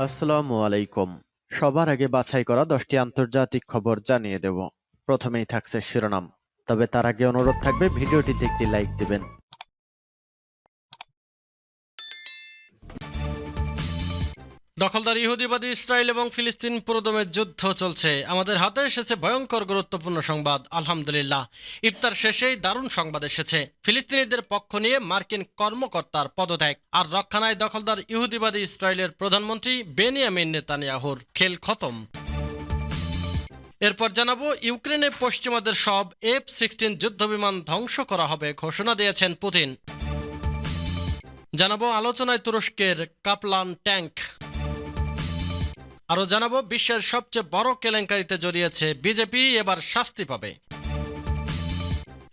আসসালামু আলাইকুম। সবার আগে বাছাই করা 10টি আন্তর্জাতিক খবর জানিয়ে দেব। প্রথমেই থাকছে শিরোনাম। তবে তার আগে অনুরোধ থাকবে ভিডিওটিতে একটি লাইক দিবেন। দখলদার ইহুদিবাদী ইসরায়েল এবং ফিলিস্তিন পুরোদমে যুদ্ধ চলছে। আমাদের হাতে এসেছে ভয়ঙ্কর গুরুত্বপূর্ণ সংবাদ। আলহামদুলিল্লাহ, ইফতার শেষেই দারুণ সংবাদ এসেছে। ফিলিস্তিনিদের পক্ষ নিয়ে মার্কিন কর্মকর্তার পদত্যাগ, আর রক্ষানায় দখলদার ইহুদিবাদী ইসরায়েলের প্রধানমন্ত্রী বেনিয়ামিন নেতানিয়াহুর। খেল খতম। এরপর জানাবো, ইউক্রেনে পশ্চিমাদের সব F-16 যুদ্ধবিমান ধ্বংস করা হবে ঘোষণা দিয়েছেন পুতিন। জানাবো আলোচনায় তুরস্কের কাপলান ট্যাঙ্ক। আরও জানাবো, বিশ্বের সবচেয়ে বড় কেলেঙ্কারিতে জড়িয়েছে বিজেপি, এবার শাস্তি পাবে।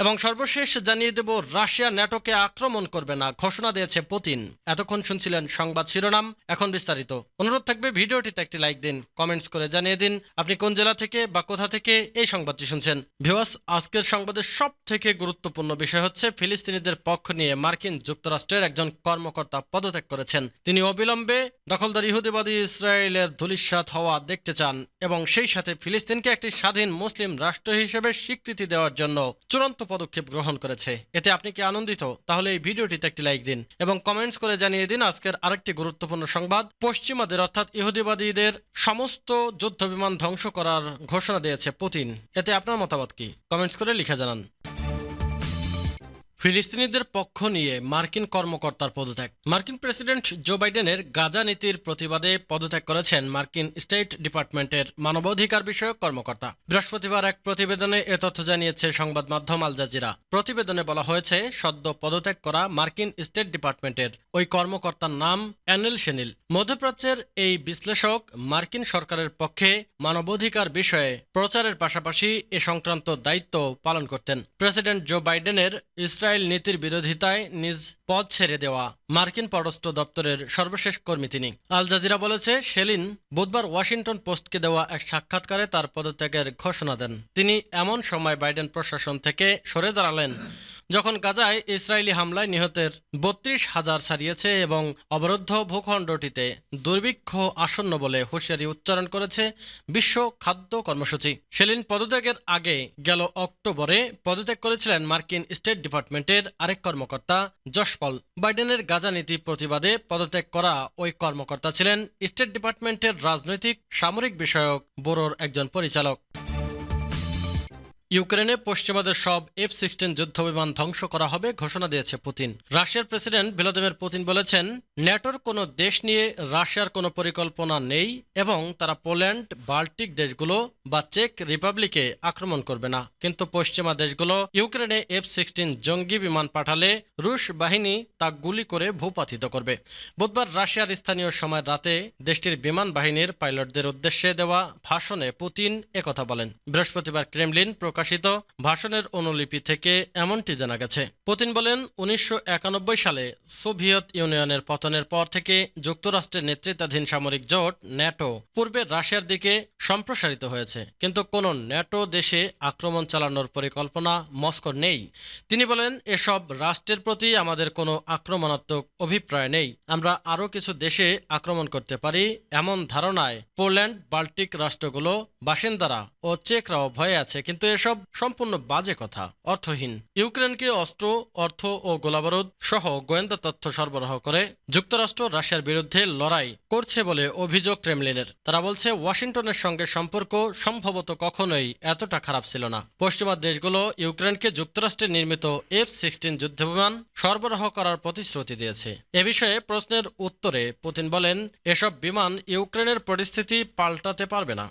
এবং সর্বশেষ জানিয়ে দেব, রাশিয়া ন্যাটোকে আক্রমণ করবে না ঘোষণা দিয়েছে পুতিন। এতক্ষণ শুনছিলেন সংবাদ শিরোনাম, এখন বিস্তারিত। অনুরোধ থাকবে ভিডিওটিতে একটি লাইক দিন, কমেন্টস করে জানিয়ে দিন আপনি কোন জেলা থেকে বা কোথা থেকে এই সংবাদটি শুনছেন। ভিউয়ার্স, আজকের সংবাদের সব থেকে গুরুত্বপূর্ণ বিষয় হচ্ছে ফিলিস্তিনিদের পক্ষ নিয়ে মার্কিন যুক্তরাষ্ট্রের একজন কর্মকর্তা পদত্যাগ করেছেন। তিনি অবিলম্বে দখলদার ইহুদিবাদী ইসরায়েলের ধূলিসাৎ হওয়া দেখতে চান এবং সেই সাথে ফিলিস্তিনকে একটি স্বাধীন মুসলিম রাষ্ট্র হিসেবে স্বীকৃতি দেওয়ার জন্য চূড়ান্ত পদক্ষেপ গ্রহণ করেছে। এতে আপনি কি আনন্দিত? তাহলে এই ভিডিওটিতে একটি লাইক দিন এবং কমেন্টস করে জানিয়ে দিন আজকের আরেকটি গুরুত্বপূর্ণ সংবাদ। পশ্চিমাদের অর্থাৎ ইহুদিবাদীদের সমস্ত যুদ্ধবিমান ধ্বংস করার ঘোষণা দিয়েছে পুতিন। এতে আপনার মতামত কি? কমেন্টস করে লিখে জানান। ফিলিস্তিনিদের পক্ষ নিয়ে মার্কিন কর্মকর্তার পদত্যাগ। মার্কিন প্রেসিডেন্ট জো বাইডেনের গাজা নীতির প্রতিবাদে পদত্যাগ করেছেন মার্কিন স্টেট ডিপার্টমেন্টের মানবাধিকার বিষয়ক কর্মকর্তা। বৃহস্পতিবার এক প্রতিবেদনে এ তথ্য জানিয়েছে সংবাদ মাধ্যম আল জাজিরা। প্রতিবেদনে বলা হয়েছে, সদ্য পদত্যাগ করা মার্কিন স্টেট ডিপার্টমেন্টের ওই কর্মকর্তার নাম অ্যানেল শেনিল। মধ্যপ্রাচ্যের এই বিশ্লেষক মার্কিন সরকারের পক্ষে মানবাধিকার বিষয়ে প্রচারের পাশাপাশি এ সংক্রান্ত দায়িত্ব পালন করতেন। প্রেসিডেন্ট জো বাইডেনের ইসরায়েল নীতির বিরোধিতায় নিজ পদ ছেড়ে দেওয়া মার্কিন পররাষ্ট্র দপ্তরের সর্বশেষ কর্মী তিনি। আল জাজিরা বলেছে, শেলিন বুধবার ওয়াশিংটন পোস্টকে দেওয়া এক সাক্ষাৎকারে তার পদত্যাগের ঘোষণা দেন। তিনি এমন সময় বাইডেন প্রশাসন থেকে সরে দাঁড়ালেন যখন গাজায় ইসরায়েলি হামলায় নিহতের 32,000 ছাড়িয়েছে এবং অবরুদ্ধ ভূখণ্ডটিতে দুর্ভিক্ষ আসন্ন বলে হুঁশিয়ারি উচ্চারণ করেছে বিশ্ব খাদ্য কর্মসূচি। শেলিন পদত্যাগের আগে গেল অক্টোবরে পদত্যাগ করেছিলেন মার্কিন স্টেট ডিপার্টমেন্টের আরেক কর্মকর্তা জশ পল। বাইডেনের গাজা নীতি প্রতিবাদে পদত্যাগ করা ওই কর্মকর্তা ছিলেন স্টেট ডিপার্টমেন্টের রাজনৈতিক সামরিক বিষয়ক ব্যুরোর একজন পরিচালক। ইউক্রেনে পশ্চিমাদের সব F-16 যুদ্ধবিমান ধ্বংস করা হবে ঘোষণা দিয়েছে পুতিন। রাশিয়ার প্রেসিডেন্ট ভ্লাদিমির পুতিন বলেছেন, ন্যাটোর কোনো দেশ নিয়ে রাশিয়ার কোনো পরিকল্পনা নেই এবং তারা পোল্যান্ড, বাল্টিক দেশগুলো বা চেক রিপাবলিকে আক্রমণ করবে না। কিন্তু পশ্চিমা দেশগুলো ইউক্রেনে F-16 জঙ্গি বিমান পাঠালে রুশ বাহিনী তা গুলি করে ভূপাতিত করবে। বুধবার রাশিয়ার স্থানীয় সময় রাতে দেশটির বিমান বাহিনীর পাইলটদের উদ্দেশ্যে দেওয়া ভাষণে পুতিন একথা বলেন। বৃহস্পতিবার ক্রেমলিন প্রকাশিত ভাষণের অনুলিপি থেকে এমনটি জানা গেছে। পুতিন বলেন, 1991 সালে সোভিয়েত ইউনিয়নের পতনের পর থেকে যুক্তরাষ্ট্রের নেতৃত্বাধীন সামরিক জোট ন্যাটো পূর্বে রাশিয়ার দিকে সম্প্রসারিত হয়েছে, কিন্তু কোন ন্যাটো দেশে আক্রমণ চালানোর পরিকল্পনা মস্কোর নেই। তিনি বলেন, এসব রাষ্ট্রের প্রতি আমাদের কোনো আক্রমণাত্মক অভিপ্রায় নেই। আমরা আরও কিছু দেশে আক্রমণ করতে পারি এমন ধারণায় পোল্যান্ড, বাল্টিক রাষ্ট্রগুলো, বাসিন্দারা ও চেকরাও ভয়ে আছে, কিন্তু এসব সম্পূর্ণ বাজে কথা, অর্থহীন। ইউক্রেনকে অস্ত্র, অর্থ ও গোলাবারুদ সহ গোয়েন্দা তথ্য সরবরাহ করে যুক্তরাষ্ট্র রাশিয়ার বিরুদ্ধে লড়াই করছে বলে অভিযোগ ক্রেমলিনের। তারা বলছে, ওয়াশিংটনের সঙ্গে সম্পর্ক সম্ভবত কখনোই এতটা খারাপ ছিল না। পশ্চিমা দেশগুলো ইউক্রেনকে যুক্তরাষ্ট্রের নির্মিত F-16 যুদ্ধবিমান সরবরাহ করার প্রতিশ্রুতি দিয়েছে। এ বিষয়ে প্রশ্নের উত্তরে পুতিন বলেন, এসব বিমান ইউক্রেনের পরিস্থিতি পাল্টাতে পারবে না।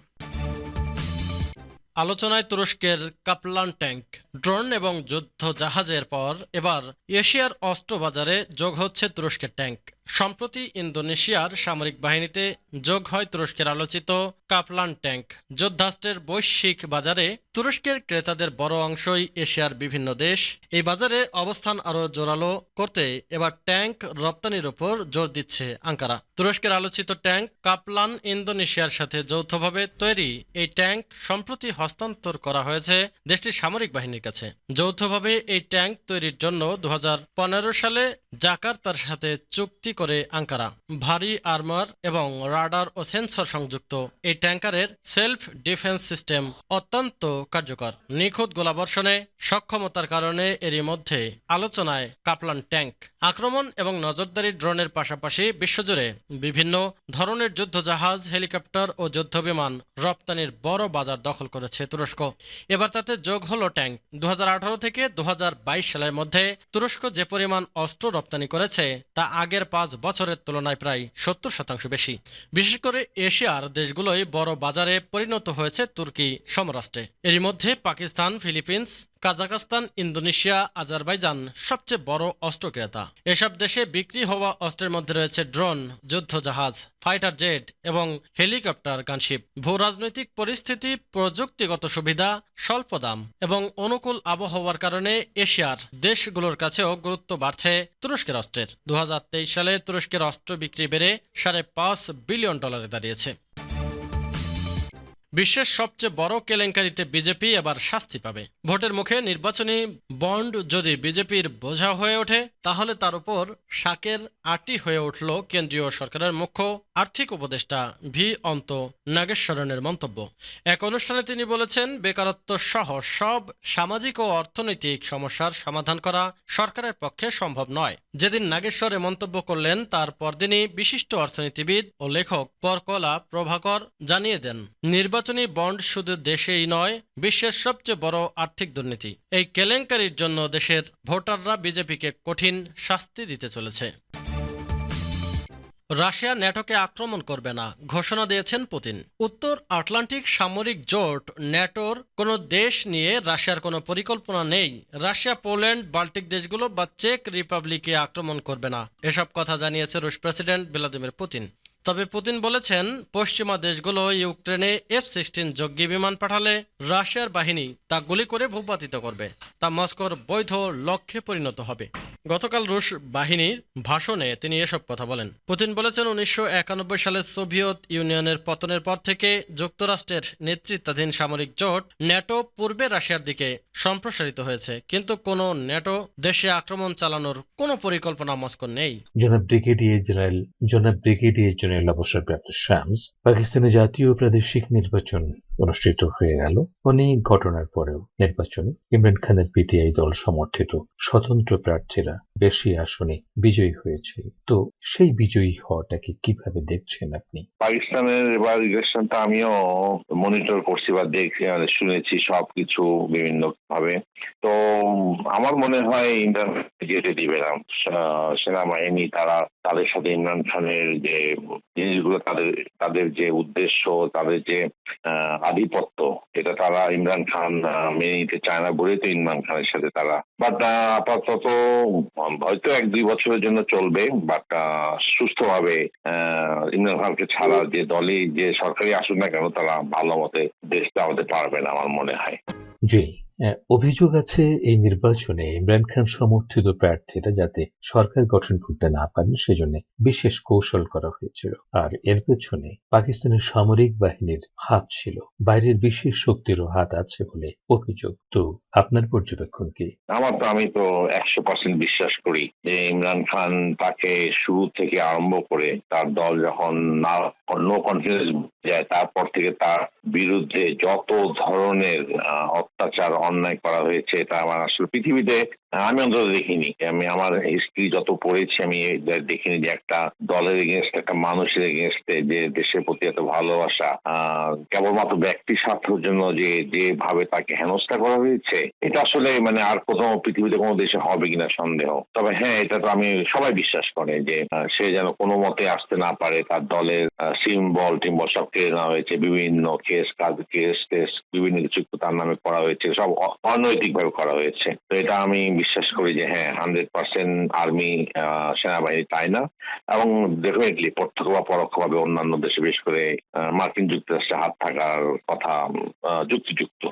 আলোচনায় তুরস্কের কাপলান ট্যাঙ্ক, ড্রোন এবং যুদ্ধ জাহাজের পর এবার এশিয়ার অস্ত্র বাজারে যোগ হচ্ছে তুরস্কের ট্যাঙ্ক। সম্প্রতি ইন্দোনেশিয়ার সামরিক বাহিনীতে যোগ হয় তুরস্কের আলোচিত কাপলান ট্যাঙ্ক। যুদ্ধাস্ত্রের বৈশ্বিক বাজারে তুরস্কের ক্রেতাদের বড় অংশই এশিয়ার বিভিন্ন দেশ। এই বাজারে অবস্থান আরও জোরালো করতে এবার ট্যাঙ্ক রপ্তানির উপর জোর দিচ্ছে আঙ্কারা। তুরস্কের আলোচিত ট্যাঙ্ক কাপলান ইন্দোনেশিয়ার সাথে যৌথভাবে তৈরি এই ট্যাঙ্ক সম্প্রতি হস্তান্তর করা হয়েছে দেশটির সামরিক বাহিনীর কাছে। যৌথভাবে এই ট্যাঙ্ক তৈরির জন্য 2015 সালে জাকার্তার সাথে চুক্তি করে আঙ্কারা। ভারী আর্মার এবং রাডার ও সেন্সর সংযুক্ত এই ট্যাঙ্কারের সেলফ ডিফেন্স সিস্টেম অত্যন্ত কার্যকর। নিখুঁত গোলাবর্ষণে সক্ষমতার কারণে এরই মধ্যে আলোচনায় কাপলান ট্যাঙ্ক। আক্রমণ এবং নজরদারি ড্রোনের পাশাপাশি বিশ্বজুড়ে বিভিন্ন ধরনের যুদ্ধজাহাজ, হেলিকপ্টার ও যুদ্ধবিমান রপ্তানির বড় বাজার দখল করেছে তুরস্ক। এবার তাতে যোগ হলো ট্যাঙ্ক। 2018 থেকে 2022 সালের মধ্যে তুরস্ক যে পরিমাণ অস্ত্র রপ্তানি করেছে তা আগের 5 বছরের তুলনায় প্রায় 70% বেশি। বিশেষ করে এশিয়ার দেশগুলোই বড় বাজারে পরিণত হয়েছে তুর্কি সমরাষ্ট্রে। এরই মধ্যে Pakistan, Philippines, Kazakhstan, Indonesia, Azerbaijan সবচেয়ে বড় অস্ত্র ক্রেতা। এসব দেশে বিক্রি হওয়া অস্ত্রের মধ্যে রয়েছে ড্রোন, যুদ্ধজাহাজ, ফাইটার জেট এবং হেলিকপ্টার, গানশিপ। ভূরাজনৈতিক পরিস্থিতি, প্রযুক্তিগত সুবিধা, স্বল্প দাম এবং অনুকূল আবহাওয়ার কারণে এশিয়ার দেশগুলোর কাছেও গুরুত্ব বাড়ছে তুরস্কের অস্ত্রের। 2023 সালে তুরস্কের অস্ত্র বিক্রি বেড়ে $5.5 বিলিয়ন দাঁড়িয়েছে। বিশ্বের সবচেয়ে বড় কেলেঙ্কারিতে বিজেপি এবার শাস্তি পাবে। ভোটের মুখে নির্বাচনী বন্ড যদি বিজেপির বোঝা হয়ে ওঠে, তাহলে তার উপর শাকের আটি হয়ে উঠল কেন্দ্রীয় সরকারের মুখ্য আর্থিক উপদেষ্টা ভি অন্ত নাগেশ্বরনের মন্তব্য। এক অনুষ্ঠানে তিনি বলেছেন, বেকারত্ব সহ সব সামাজিক ও অর্থনৈতিক সমস্যার সমাধান করা সরকারের পক্ষে সম্ভব নয়। যেদিন নাগেশ্বর এ মন্তব্য করলেন, তার পরদিনই বিশিষ্ট অর্থনীতিবিদ ও লেখক পরকলা প্রভাকর জানিয়ে দেন, নির্বাচনী বন্ড শুধু দেশেই নয়, বিশ্বের সবচেয়ে বড় আর্থিক দুর্নীতি। এই কেলেঙ্কারির জন্য দেশের ভোটাররা বিজেপিকে কঠিন শাস্তি দিতে চলেছে। রাশিয়া ন্যাটোকে আক্রমণ করবে না, ঘোষণা দিয়েছেন পুতিন। উত্তর আটলান্টিক সামরিক জোট ন্যাটোর কোনো দেশ নিয়ে রাশিয়ার কোনো পরিকল্পনা নেই। রাশিয়া, পোল্যান্ড, বাল্টিক দেশগুলো বা চেক রিপাবলিকে আক্রমণ করবে না, এসব কথা জানিয়েছে রুশ প্রেসিডেন্ট ভ্লাদিমির পুতিন। তবে পুতিন বলেছেন, পশ্চিমা দেশগুলো ইউক্রেনে F-16 যুদ্ধ বিমান পাঠালে রাশিয়ার বাহিনী তা গুলি করে ভূপাতিত করবে, তা মস্কোর বৈধ লক্ষ্যে পরিণত হবে। গতকাল রুশ বাহিনীর ভাষণে তিনি এসব কথা বলেন। পুতিন বলেছেন, 1991 সালে সোভিয়েত ইউনিয়নের পতনের পর থেকে যুক্তরাষ্ট্রের নেতৃত্বাধীন সামরিক জোট ন্যাটো পূর্বে রাশিয়ার দিকে সম্প্রসারিত হয়েছে, কিন্তু কোনো ন্যাটো দেশে আক্রমণ চালানোর কোনো পরিকল্পনা মস্কোর নেই। জনাব ব্রিগেডিয়ার জেনারেল অবসরপ্রাপ্ত শামস, পাকিস্তানের জাতীয় ও প্রাদেশিক নির্বাচন অনুষ্ঠিত হয়ে গেল। অনেক ঘটনার পরেও নির্বাচনে ইমরান খানের পিটিআই দল সমর্থিত স্বতন্ত্র প্রার্থীরা বেশি আসনে বিজয়ী হয়েছে। তো সেই বিজয়ী হওয়াটাকে কিভাবে দেখছেন আপনি? পাকিস্তানের এবার ইলেকশনটা আমিও মনিটর করছি বা দেখছি, শুনেছি সবকিছু বিভিন্ন ভাবে। তো আমার মনে হয় ইমরান যেতে দিবে না। সেনাবাহিনী তারা তাদের সাথে ইমরান খানের যে জিনিসগুলো, তাদের যে উদ্দেশ্য, তাদের যে আধিপত্য, এটা তারা ইমরান খান মেনে নিতে চায় না বলেই তো ইমরান খানের সাথে তারা। বাট আপাতত হয়তো 1-2 বছরের জন্য চলবে, বাট সুস্থভাবে ইমরান খানকে ছাড়া যে দলই যে সরকারি আসুক না কেন, তারা ভালো মতে দেশ চালাতে পারবে না আমার মনে হয়। জি, অভিযোগ আছে এই নির্বাচনে ইমরান খান সমর্থিত প্রার্থীরা যাতে সরকার গঠন করতে না পারেন সেজন্য বিশেষ কৌশল করা হয়েছিল, আর এর পেছনে পাকিস্তানের সামরিক বাহিনীর হাত ছিল, বাইরের বিশেষ শক্তিরও হাত আছে বলে অভিযোগ। তো আপনার পর্যবেক্ষণ কি? আমি তো 100% বিশ্বাস করি যে ইমরান খান তাকে শুরু থেকে আরম্ভ করে তার দল যখন নো কনফিডেন্স যায়, তারপর থেকে তার বিরুদ্ধে যত ধরনের অত্যাচার, অন্যায় করা হয়েছে, তা আমার আসলে পৃথিবীতে আমি অন্তত দেখিনি। আমি আমার হিস্ট্রি যত পড়েছি আমি দেখিনি যে একটা দলের এগেনস্ট, একটা মানুষের এগেনস্টে যে দেশের প্রতি এত ভালোবাসা কেবলমাত্র ব্যক্তি স্বার্থের জন্য যেভাবে তাকে হেনস্থা করা হয়েছে, এটা আসলে মানে আর কোথাও পৃথিবীতে কোনো দেশে হবে কিনা সন্দেহ। তবে হ্যাঁ, এটা তো আমি সবাই বিশ্বাস করে যে সে যেন কোনো মতে আসতে না পারে। তার দলের সিম্বল টিম্বল সব কেড়ে নেওয়া হয়েছে, বিভিন্ন কেস বিভিন্ন কিছু তার নামে করা হয়েছে, সব অনৈতিক ভাবে করা হয়েছে। তো এটা আমি বিশ্বাস করি যে হ্যাঁ, 100% আর্মি, সেনাবাহিনী চায় না, এবং ডেফিনেটলি প্রত্যক্ষ বা পরোক্ষভাবে অন্যান্য দেশে, বিশেষ করে মার্কিন যুক্তরাষ্ট্রে হাত থাকার কথা যুক্তিযুক্ত।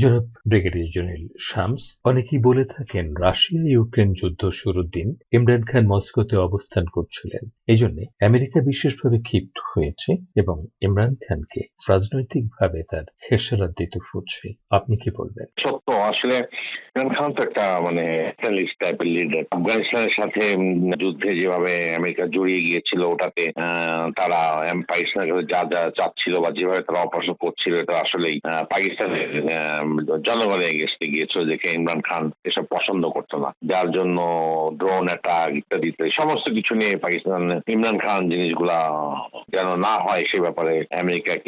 জনাব ব্রিগেডিয়ার জেনারেল শামস, অনেকেই বলে থাকেন রাশিয়া ইউক্রেন যুদ্ধ শুরুর দিন ইমরান খান মস্কোতে অবস্থান করছিলেন, এই জন্য আমেরিকা বিশেষভাবে ক্ষিপ্ত হয়েছে এবং ইমরান খানকে রাজনৈতিকভাবে তার খেসারত দিতে খুঁজছে। আপনি কি বলবেন? সত্য, আসলে ইমরান খান তো একটা মানে টাইপের লিডার। আফগানিস্তানের সাথে যুদ্ধে যেভাবে আমেরিকা জড়িয়ে গিয়েছিল, ওটাতে তারা পাকিস্তানের কাছে যা যা চাচ্ছিল বা যেভাবে তারা অপারেশন করছিল, এটা আসলেই পাকিস্তানের জনগণের এগেস্টে গিয়েছিল, দেখে ইমরান খান এসব পছন্দ করতো না, যার জন্য ড্রোন অ্যাটাক ইত্যাদি সমস্ত কিছু নিয়ে পাকিস্তান ইমরান খান জিনিসগুলা যেন না হয় সে ব্যাপারে আমেরিকাকে